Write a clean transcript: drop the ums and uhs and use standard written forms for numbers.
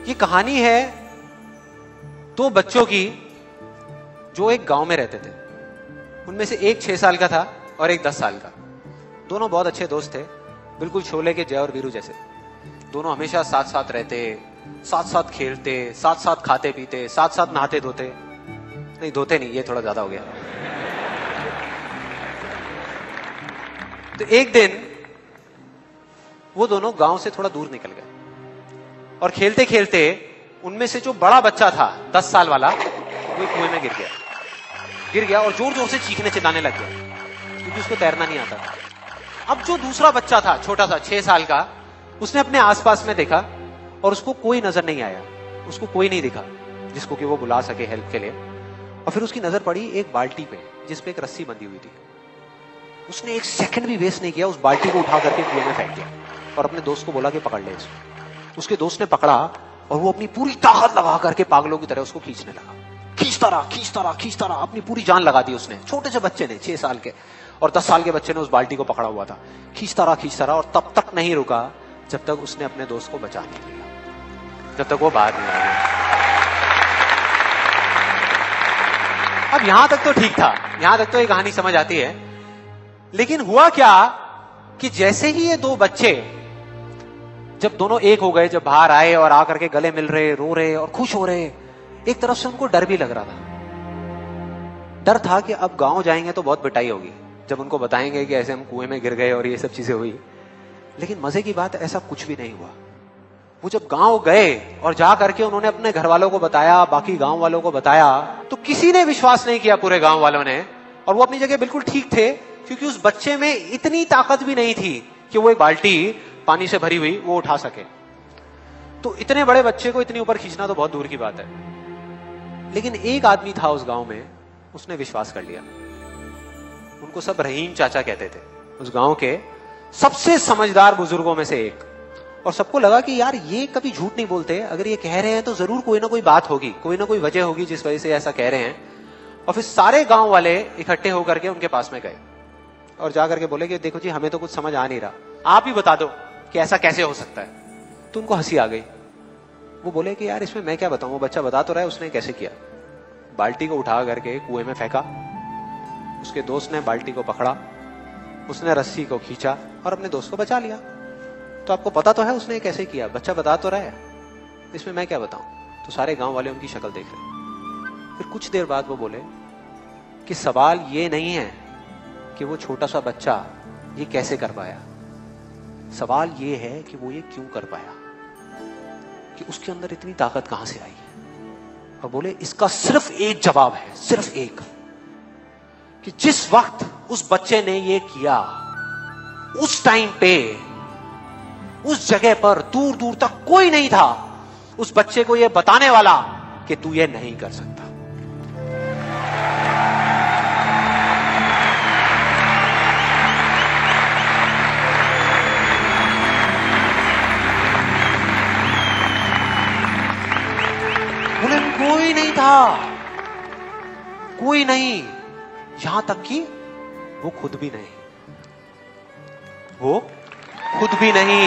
ये कहानी है दो बच्चों की जो एक गांव में रहते थे। उनमें से एक 6 साल का था और एक 10 साल का। दोनों बहुत अच्छे दोस्त थे, बिल्कुल शोले के जय और वीरू जैसे। दोनों हमेशा साथ साथ रहते, साथ साथ खेलते, साथ साथ खाते पीते, साथ साथ नहाते धोते। नहीं धोते नहीं, ये थोड़ा ज्यादा हो गया। तो एक दिन वो दोनों गांव से थोड़ा दूर निकल गए और खेलते खेलते उनमें से जो बड़ा बच्चा था 10 साल वाला, वो कुएं में गिर गया और जोर जोर से चीखने चिल्लाने लग गया क्योंकि उसको तैरना नहीं आता था। अब जो दूसरा बच्चा था छोटा सा 6 साल का, उसने अपने आसपास में देखा और उसको कोई नजर नहीं आया, उसको कोई नहीं दिखा जिसको कि वो बुला सके हेल्प के लिए। और फिर उसकी नजर पड़ी एक बाल्टी पे जिसपे एक रस्सी बंधी हुई थी। उसने एक सेकंड भी वेस्ट नहीं किया, उस बाल्टी को उठा करके कुएं में फेंक दिया और अपने दोस्त को बोला कि पकड़ ले इसको। उसके दोस्त ने पकड़ा और वो अपनी पूरी ताकत लगा करके पागलों की तरह उसको खींचने लगा। खींचता रहा, अपनी पूरी जान लगा दी उसने। छोटे से बच्चे ने, 6 साल के और 10 साल के बच्चे ने उस बाल्टी को पकड़ा हुआ था। खींचता रहा और तब तक नहीं रुका जब तक उसने अपने दोस्त को बचा नहीं लिया, जब तक वो बाहर नहीं आ गया। अब यहां तक तो ठीक था, यहां तक तो ये कहानी समझ आती है। लेकिन हुआ क्या कि जैसे ही ये दो बच्चे जब दोनों एक हो गए, जब बाहर आए और आकर के गले मिल रहे, रो रहे और खुश हो रहे, एक तरफ से उनको डर भी लग रहा था। डर था कि अब गांव जाएंगे तो बहुत पिटाई होगी जब उनको बताएंगे कि ऐसे हम कुएं में गिर गए और ये सब चीजें हुई। लेकिन मजे की बात, ऐसा कुछ भी नहीं हुआ। वो जब गांव गए और जा करके उन्होंने अपने घर वालों को बताया, बाकी गांव वालों को बताया, तो किसी ने विश्वास नहीं किया, पूरे गांव वालों ने। और वो अपनी जगह बिल्कुल ठीक थे क्योंकि उस बच्चे में इतनी ताकत भी नहीं थी कि वो एक बाल्टी पानी से भरी हुई वो उठा सके। तो इतने बड़े बच्चे को इतनी ऊपर खींचना तो बहुत दूर की बात है। लेकिन एक आदमी था उस गांव में, उसने विश्वास कर लिया। उनको सब रहीम चाचा कहते थे, उस गांव के सबसे समझदार बुजुर्गों में से एक। और सबको लगा कि यार ये कभी झूठ नहीं बोलते, अगर ये कह रहे हैं तो जरूर कोई ना कोई बात होगी, कोई ना कोई वजह होगी जिस वजह से ऐसा कह रहे हैं। और फिर सारे गांव वाले इकट्ठे होकर के उनके पास में गए और जाकर के बोले कि देखो जी, हमें तो कुछ समझ आ नहीं रहा, आप ही बता दो कि ऐसा कैसे हो सकता है। तो उनको हंसी आ गई। वो बोले कि यार इसमें मैं क्या बताऊं, वो बच्चा बता तो रहा है उसने कैसे किया। बाल्टी को उठा करके कुएं में फेंका, उसके दोस्त ने बाल्टी को पकड़ा, उसने रस्सी को खींचा और अपने दोस्त को बचा लिया। तो आपको पता तो है उसने कैसे किया, बच्चा बता तो रहा है, इसमें मैं क्या बताऊं। तो सारे गांव वाले उनकी शक्ल देख रहे। फिर कुछ देर बाद वो बोले कि सवाल ये नहीं है कि वो छोटा सा बच्चा ये कैसे कर पाया, सवाल ये है कि वो ये क्यों कर पाया, कि उसके अंदर इतनी ताकत कहां से आई। और बोले इसका सिर्फ एक जवाब है, सिर्फ एक, कि जिस वक्त उस बच्चे ने ये किया, उस टाइम पे उस जगह पर दूर दूर तक कोई नहीं था उस बच्चे को ये बताने वाला कि तू ये नहीं कर सकता। बोले कोई नहीं था, कोई नहीं, यहां तक कि वो खुद भी नहीं, वो खुद भी नहीं।